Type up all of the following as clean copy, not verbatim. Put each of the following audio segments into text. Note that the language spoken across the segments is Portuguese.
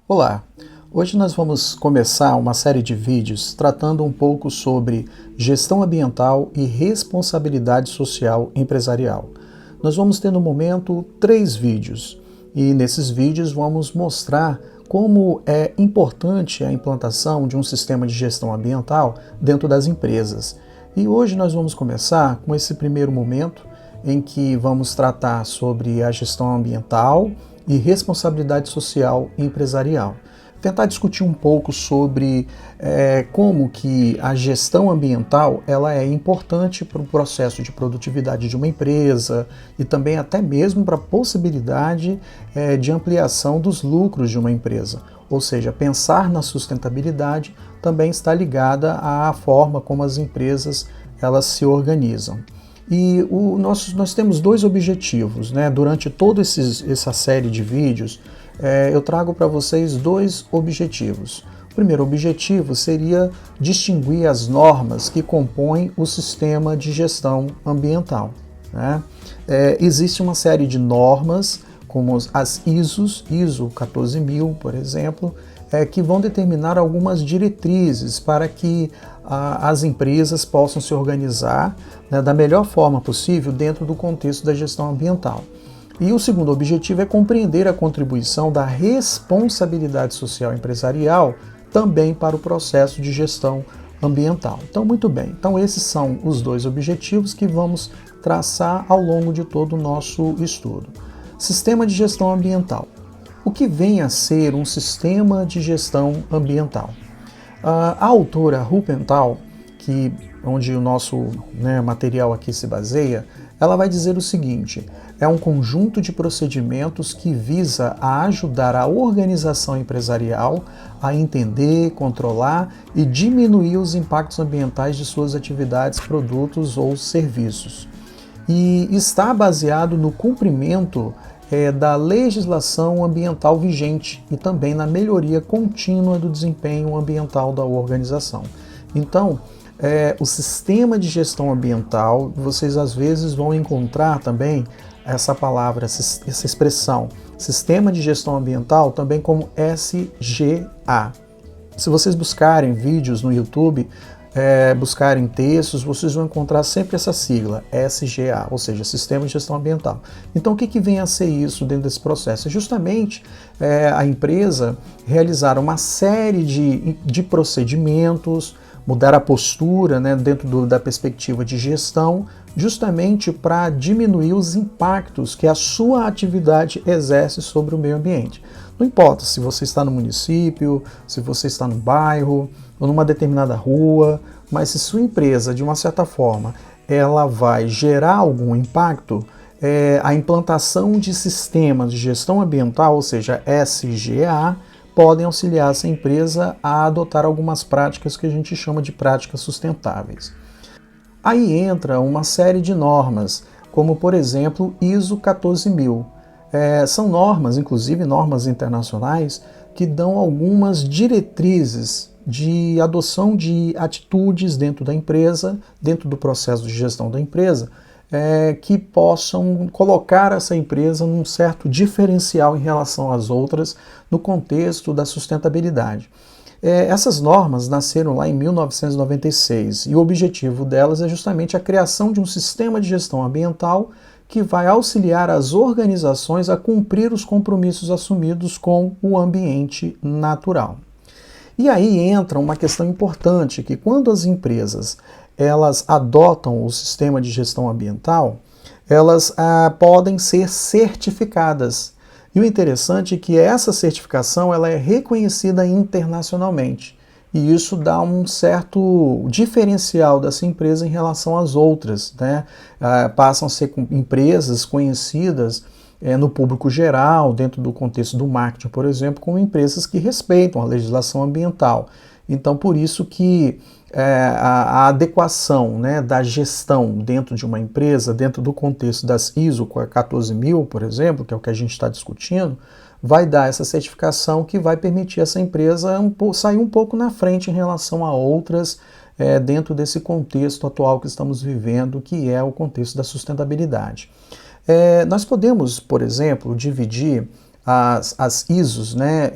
Olá! Hoje nós vamos começar uma série de vídeos tratando um pouco sobre gestão ambiental e responsabilidade social empresarial. Nós vamos ter no momento 3 vídeos e nesses vídeos vamos mostrar como é importante a implantação de um sistema de gestão ambiental dentro das empresas. E hoje nós vamos começar com esse primeiro momento em que vamos tratar sobre a gestão ambiental e responsabilidade social empresarial. Tentar discutir um pouco sobre como que a gestão ambiental ela é importante para o processo de produtividade de uma empresa e também até mesmo para a possibilidade de ampliação dos lucros de uma empresa. Ou seja, pensar na sustentabilidade também está ligada à forma como as empresas elas se organizam. E nós temos 2 objetivos, né? Durante toda essa série de vídeos, eu trago para vocês 2 objetivos. O primeiro objetivo seria distinguir as normas que compõem o sistema de gestão ambiental, né? Existe uma série de normas, como as ISO 14000, por exemplo, que vão determinar algumas diretrizes para que as empresas possam se organizar, né, da melhor forma possível dentro do contexto da gestão ambiental. E o segundo objetivo é compreender a contribuição da responsabilidade social empresarial também para o processo de gestão ambiental. Então, muito bem. Então, esses são os 2 objetivos que vamos traçar ao longo de todo o nosso estudo. Sistema de gestão ambiental. O que vem a ser um sistema de gestão ambiental? A autora Rupenthal, onde o nosso material aqui se baseia, ela vai dizer o seguinte: é um conjunto de procedimentos que visa a ajudar a organização empresarial a entender, controlar e diminuir os impactos ambientais de suas atividades, produtos ou serviços. E está baseado no cumprimento da legislação ambiental vigente e também na melhoria contínua do desempenho ambiental da organização. Então, o sistema de gestão ambiental, vocês às vezes vão encontrar também essa palavra, essa expressão, sistema de gestão ambiental, também como SGA. Se vocês buscarem vídeos no YouTube, buscarem textos, vocês vão encontrar sempre essa sigla, SGA, ou seja, Sistema de Gestão Ambiental. Então, o que vem a ser isso dentro desse processo? É justamente a empresa realizar uma série de procedimentos, mudar a postura, né, dentro da perspectiva de gestão, justamente para diminuir os impactos que a sua atividade exerce sobre o meio ambiente. Não importa se você está no município, se você está no bairro, ou numa determinada rua, mas se sua empresa, de uma certa forma, ela vai gerar algum impacto, a implantação de sistemas de gestão ambiental, ou seja, SGA, podem auxiliar essa empresa a adotar algumas práticas que a gente chama de práticas sustentáveis. Aí entra uma série de normas, como por exemplo ISO 14000. São normas, inclusive normas internacionais, que dão algumas diretrizes de adoção de atitudes dentro da empresa, dentro do processo de gestão da empresa, que possam colocar essa empresa num certo diferencial em relação às outras no contexto da sustentabilidade. Essas normas nasceram lá em 1996 e o objetivo delas é justamente a criação de um sistema de gestão ambiental que vai auxiliar as organizações a cumprir os compromissos assumidos com o ambiente natural. E aí entra uma questão importante, que quando as empresas elas adotam o sistema de gestão ambiental, elas podem ser certificadas. E o interessante é que essa certificação ela é reconhecida internacionalmente. E isso dá um certo diferencial dessa empresa em relação às outras, né? Passam a ser empresas conhecidas no público geral, dentro do contexto do marketing, por exemplo, como empresas que respeitam a legislação ambiental. Então, por isso que a adequação, né, da gestão dentro de uma empresa, dentro do contexto das ISO 14000, por exemplo, que é o que a gente está discutindo, vai dar essa certificação que vai permitir essa empresa sair um pouco na frente em relação a outras dentro desse contexto atual que estamos vivendo, que é o contexto da sustentabilidade. Nós podemos, por exemplo, dividir as ISOs, né?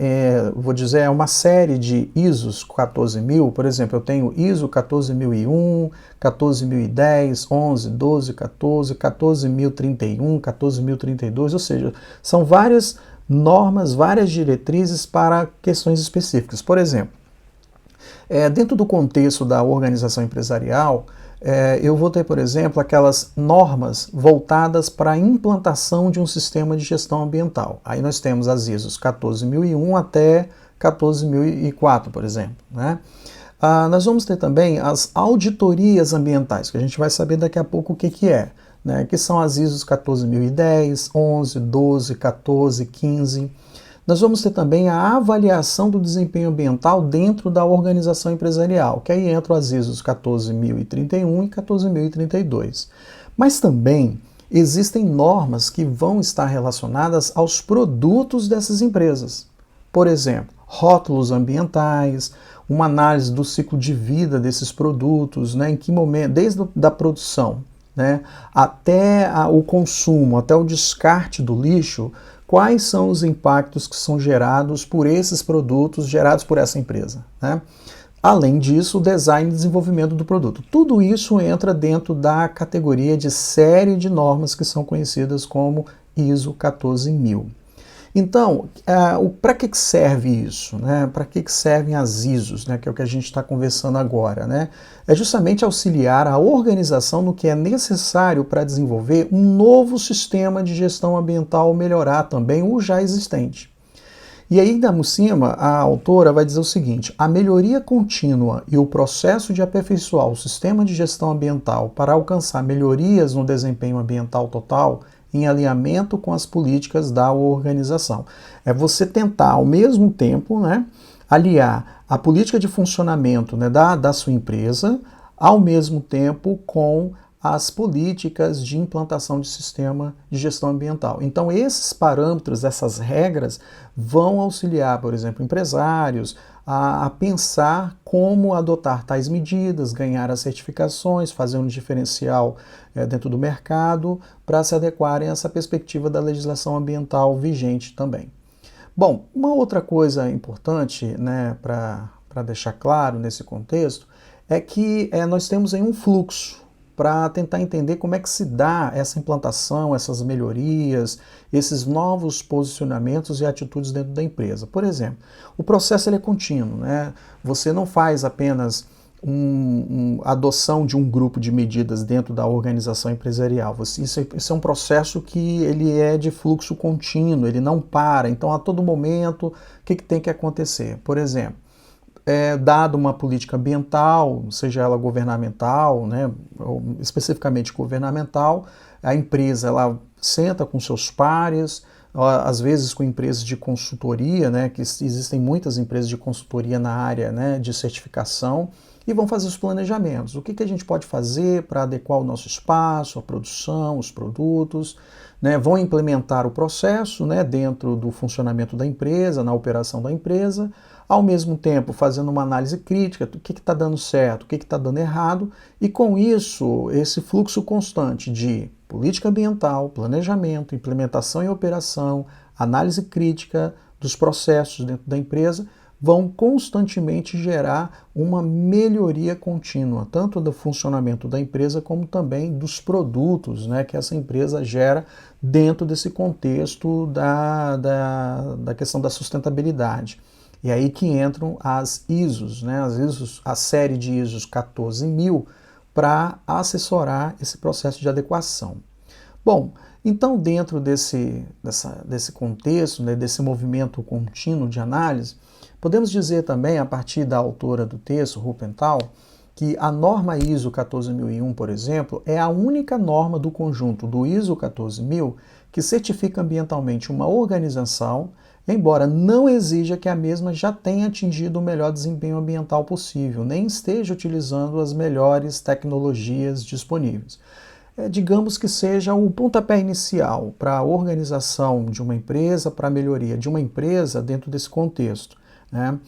Vou dizer, é uma série de ISOs 14000, por exemplo, eu tenho ISO 14001, 14010, 11, 12, 14, 14031, 14032, ou seja, são várias normas, várias diretrizes para questões específicas. Por exemplo, dentro do contexto da organização empresarial, eu vou ter, por exemplo, aquelas normas voltadas para a implantação de um sistema de gestão ambiental. Aí nós temos as ISOs 14001 até 14004, por exemplo, né? Nós vamos ter também as auditorias ambientais, que a gente vai saber daqui a pouco o que é, né? Que são as ISOs 14010, 11, 12, 14, 15. Nós vamos ter também a avaliação do desempenho ambiental dentro da organização empresarial, que aí entram as ISOs 14031 e 14032. Mas também existem normas que vão estar relacionadas aos produtos dessas empresas. Por exemplo, rótulos ambientais, uma análise do ciclo de vida desses produtos, né, em que momento, desde a produção, né, até o consumo, até o descarte do lixo, quais são os impactos que são gerados por esses produtos gerados por essa empresa, né? Além disso, o design e desenvolvimento do produto. Tudo isso entra dentro da categoria de série de normas que são conhecidas como ISO 14000. Então, para que serve isso, né? Para que servem as ISOs, né? Que é o que a gente está conversando agora, né? É justamente auxiliar a organização no que é necessário para desenvolver um novo sistema de gestão ambiental ou melhorar também o já existente. E aí, ainda por cima, a autora vai dizer o seguinte: a melhoria contínua e o processo de aperfeiçoar o sistema de gestão ambiental para alcançar melhorias no desempenho ambiental total em alinhamento com as políticas da organização. É você tentar, ao mesmo tempo, né, aliar a política de funcionamento, né, da sua empresa, ao mesmo tempo com as políticas de implantação de sistema de gestão ambiental. Então, esses parâmetros, essas regras, vão auxiliar, por exemplo, empresários a pensar como adotar tais medidas, ganhar as certificações, fazer um diferencial dentro do mercado para se adequarem a essa perspectiva da legislação ambiental vigente também. Bom, uma outra coisa importante, né, para deixar claro nesse contexto, é que nós temos aí um fluxo para tentar entender como é que se dá essa implantação, essas melhorias, esses novos posicionamentos e atitudes dentro da empresa. Por exemplo, o processo ele é contínuo, né? Você não faz apenas adoção de um grupo de medidas dentro da organização empresarial. Isso é um processo que ele é de fluxo contínuo, ele não para. Então, a todo momento, o que tem que acontecer? Por exemplo, dado uma política ambiental, seja ela governamental, né, ou especificamente governamental, a empresa ela senta com seus pares, às vezes com empresas de consultoria, né, que existem muitas empresas de consultoria na área, né, de certificação, e vão fazer os planejamentos. O que a gente pode fazer para adequar o nosso espaço, a produção, os produtos, né, vão implementar o processo, né, dentro do funcionamento da empresa, na operação da empresa, ao mesmo tempo fazendo uma análise crítica do que está dando certo, o que está dando errado, e com isso, esse fluxo constante de política ambiental, planejamento, implementação e operação, análise crítica dos processos dentro da empresa, vão constantemente gerar uma melhoria contínua, tanto do funcionamento da empresa como também dos produtos, né, que essa empresa gera dentro desse contexto da questão da sustentabilidade. E aí que entram as ISOs, né, a série de ISOs 14000 para assessorar esse processo de adequação. Bom, então dentro desse contexto, né, desse movimento contínuo de análise, podemos dizer também, a partir da autora do texto, Rupenthal, que a norma ISO 14001, por exemplo, é a única norma do conjunto do ISO 14000 que certifica ambientalmente uma organização, embora não exija que a mesma já tenha atingido o melhor desempenho ambiental possível, nem esteja utilizando as melhores tecnologias disponíveis. Digamos que seja o pontapé inicial para a organização de uma empresa, para a melhoria de uma empresa dentro desse contexto, né?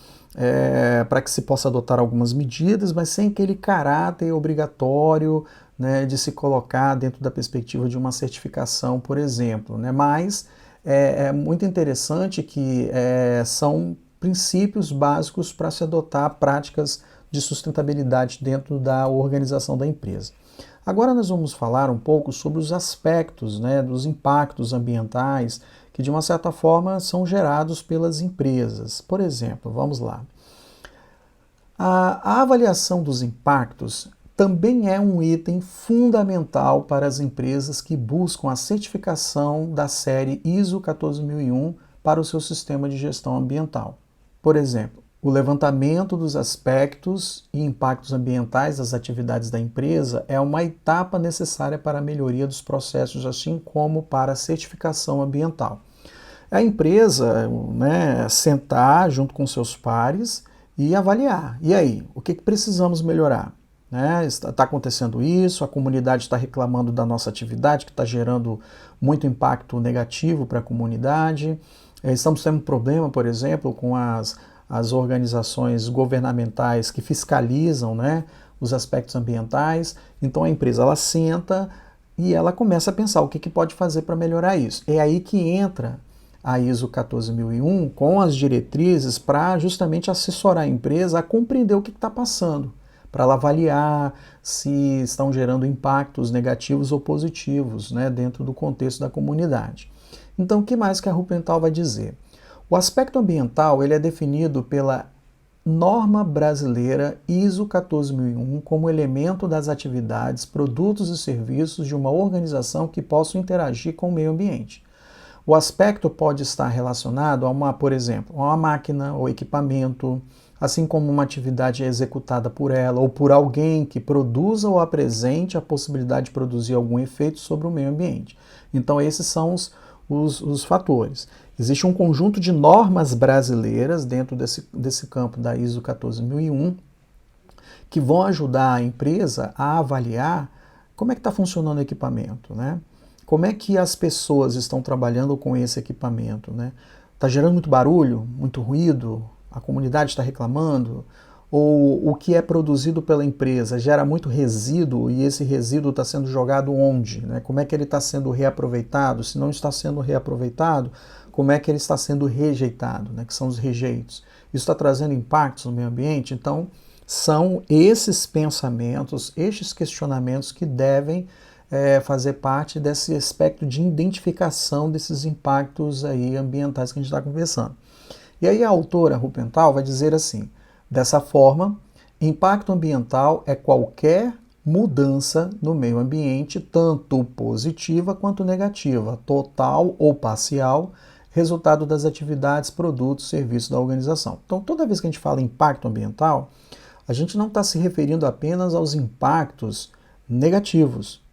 Para que se possa adotar algumas medidas, mas sem aquele caráter obrigatório, né, de se colocar dentro da perspectiva de uma certificação, por exemplo, né? Mas é muito interessante que são princípios básicos para se adotar práticas de sustentabilidade dentro da organização da empresa. Agora nós vamos falar um pouco sobre os aspectos, né, dos impactos ambientais que de uma certa forma são gerados pelas empresas. Por exemplo, vamos lá. A avaliação dos impactos também é um item fundamental para as empresas que buscam a certificação da série ISO 14001 para o seu sistema de gestão ambiental. Por exemplo, o levantamento dos aspectos e impactos ambientais das atividades da empresa é uma etapa necessária para a melhoria dos processos, assim como para a certificação ambiental. A empresa, né, sentar junto com seus pares e avaliar. E aí, o que precisamos melhorar? Né? Está acontecendo isso, a comunidade está reclamando da nossa atividade, que está gerando muito impacto negativo para a comunidade. Estamos tendo um problema, por exemplo, com as organizações governamentais que fiscalizam, né, os aspectos ambientais. Então a empresa ela senta e ela começa a pensar o que pode fazer para melhorar isso. É aí que entra a ISO 14001 com as diretrizes para justamente assessorar a empresa a compreender o que está passando, para ela avaliar se estão gerando impactos negativos ou positivos, né, dentro do contexto da comunidade. Então, o que mais que a Rupental vai dizer? O aspecto ambiental ele é definido pela norma brasileira ISO 14001 como elemento das atividades, produtos e serviços de uma organização que possam interagir com o meio ambiente. O aspecto pode estar relacionado a por exemplo, a uma máquina ou equipamento, assim como uma atividade executada por ela ou por alguém que produza ou apresente a possibilidade de produzir algum efeito sobre o meio ambiente. Então esses são os fatores. Existe um conjunto de normas brasileiras dentro desse campo da ISO 14001 que vão ajudar a empresa a avaliar como é que está funcionando o equipamento, né? Como é que as pessoas estão trabalhando com esse equipamento, né? Está gerando muito barulho, muito ruído, a comunidade está reclamando, ou o que é produzido pela empresa gera muito resíduo e esse resíduo está sendo jogado onde, né? Como é que ele está sendo reaproveitado? Se não está sendo reaproveitado, como é que ele está sendo rejeitado, né? Que são os rejeitos. Isso está trazendo impactos no meio ambiente? Então, são esses pensamentos, estes questionamentos que devem fazer parte desse aspecto de identificação desses impactos aí ambientais que a gente está conversando. E aí a autora Rupental vai dizer assim, dessa forma, impacto ambiental é qualquer mudança no meio ambiente, tanto positiva quanto negativa, total ou parcial, resultado das atividades, produtos, serviços da organização. Então, toda vez que a gente fala impacto ambiental, a gente não está se referindo apenas aos impactos negativos.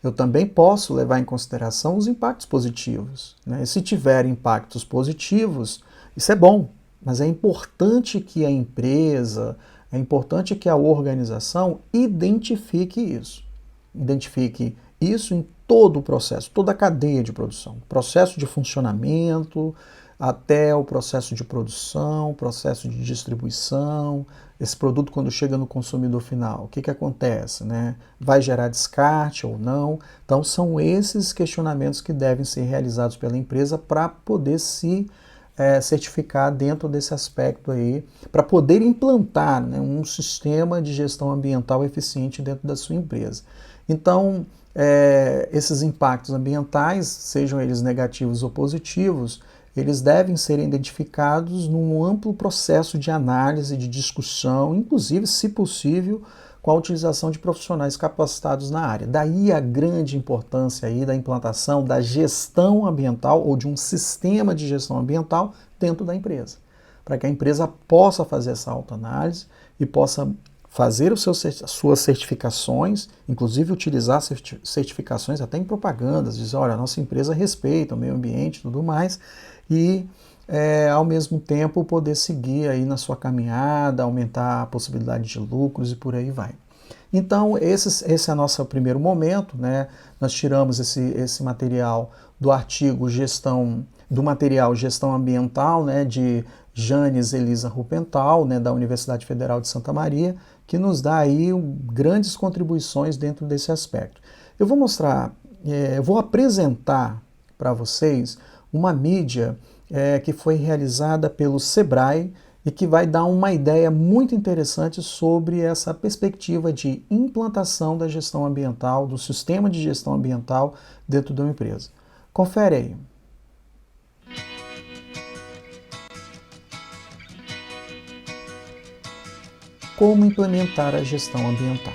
Eu também posso levar em consideração os impactos positivos, né? E se tiver impactos positivos, isso é bom, mas é importante que a empresa, é importante que a organização identifique isso. Identifique isso em todo o processo, toda a cadeia de produção. Processo de funcionamento, até o processo de produção, processo de distribuição, esse produto quando chega no consumidor final, o que acontece, né? Vai gerar descarte ou não? Então são esses questionamentos que devem ser realizados pela empresa para poder se certificar dentro desse aspecto aí, para poder implantar, né, um sistema de gestão ambiental eficiente dentro da sua empresa. Então, esses impactos ambientais, sejam eles negativos ou positivos, eles devem ser identificados num amplo processo de análise, de discussão, inclusive, se possível, com a utilização de profissionais capacitados na área. Daí a grande importância aí da implantação da gestão ambiental ou de um sistema de gestão ambiental dentro da empresa, para que a empresa possa fazer essa autoanálise e possa fazer as suas certificações, inclusive utilizar certificações até em propagandas, dizer, olha, a nossa empresa respeita o meio ambiente e tudo mais, e ao mesmo tempo poder seguir aí na sua caminhada, aumentar a possibilidade de lucros e por aí vai. Então esse é o nosso primeiro momento, né? Nós tiramos esse material do artigo material Gestão Ambiental, né, de Janes Elisa Rupental, né, da Universidade Federal de Santa Maria, que nos dá aí grandes contribuições dentro desse aspecto. Eu vou mostrar, eu vou apresentar para vocês uma mídia que foi realizada pelo Sebrae e que vai dar uma ideia muito interessante sobre essa perspectiva de implantação da gestão ambiental, do sistema de gestão ambiental dentro de uma empresa. Confere aí. Como implementar a gestão ambiental?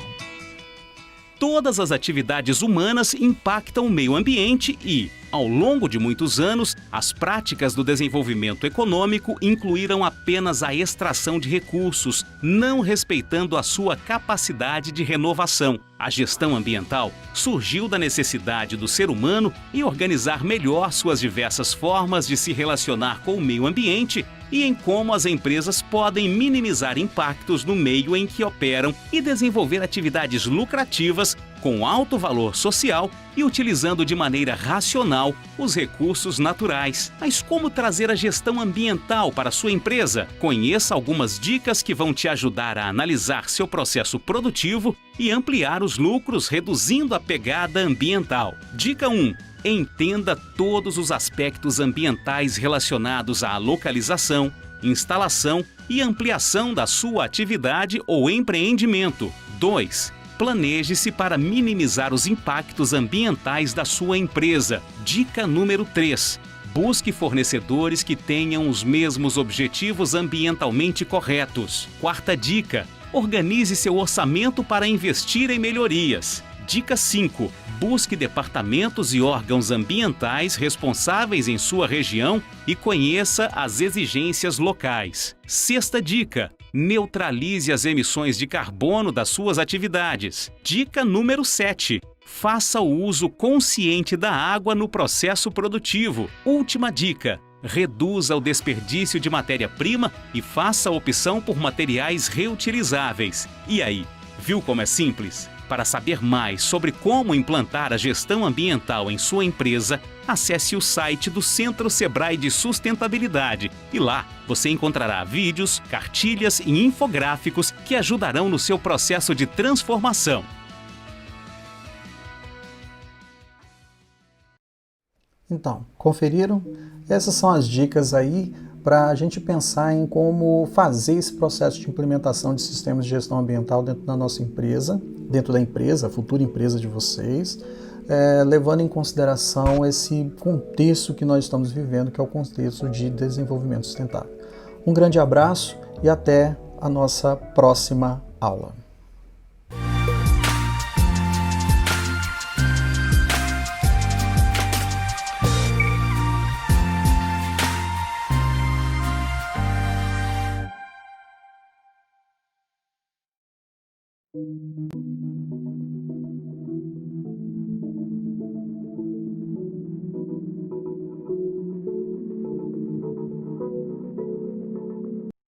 Todas as atividades humanas impactam o meio ambiente e, ao longo de muitos anos, as práticas do desenvolvimento econômico incluíram apenas a extração de recursos, não respeitando a sua capacidade de renovação. A gestão ambiental surgiu da necessidade do ser humano em organizar melhor suas diversas formas de se relacionar com o meio ambiente e em como as empresas podem minimizar impactos no meio em que operam e desenvolver atividades lucrativas com alto valor social e utilizando de maneira racional os recursos naturais. Mas como trazer a gestão ambiental para a sua empresa? Conheça algumas dicas que vão te ajudar a analisar seu processo produtivo e ampliar os lucros, reduzindo a pegada ambiental. Dica 1. Entenda todos os aspectos ambientais relacionados à localização, instalação e ampliação da sua atividade ou empreendimento. 2. Planeje-se para minimizar os impactos ambientais da sua empresa. Dica número 3. Busque fornecedores que tenham os mesmos objetivos ambientalmente corretos. Quarta dica. Organize seu orçamento para investir em melhorias. Dica 5. Busque departamentos e órgãos ambientais responsáveis em sua região e conheça as exigências locais. Sexta dica. Neutralize as emissões de carbono das suas atividades. Dica número 7. Faça o uso consciente da água no processo produtivo. Última dica. Reduza o desperdício de matéria-prima e faça a opção por materiais reutilizáveis. E aí, viu como é simples? Para saber mais sobre como implantar a gestão ambiental em sua empresa, acesse o site do Centro Sebrae de Sustentabilidade e lá você encontrará vídeos, cartilhas e infográficos que ajudarão no seu processo de transformação. Então, conferiram? Essas são as dicas aí para a gente pensar em como fazer esse processo de implementação de sistemas de gestão ambiental dentro da nossa empresa, dentro da empresa, a futura empresa de vocês, levando em consideração esse contexto que nós estamos vivendo, que é o contexto de desenvolvimento sustentável. Um grande abraço e até a nossa próxima aula.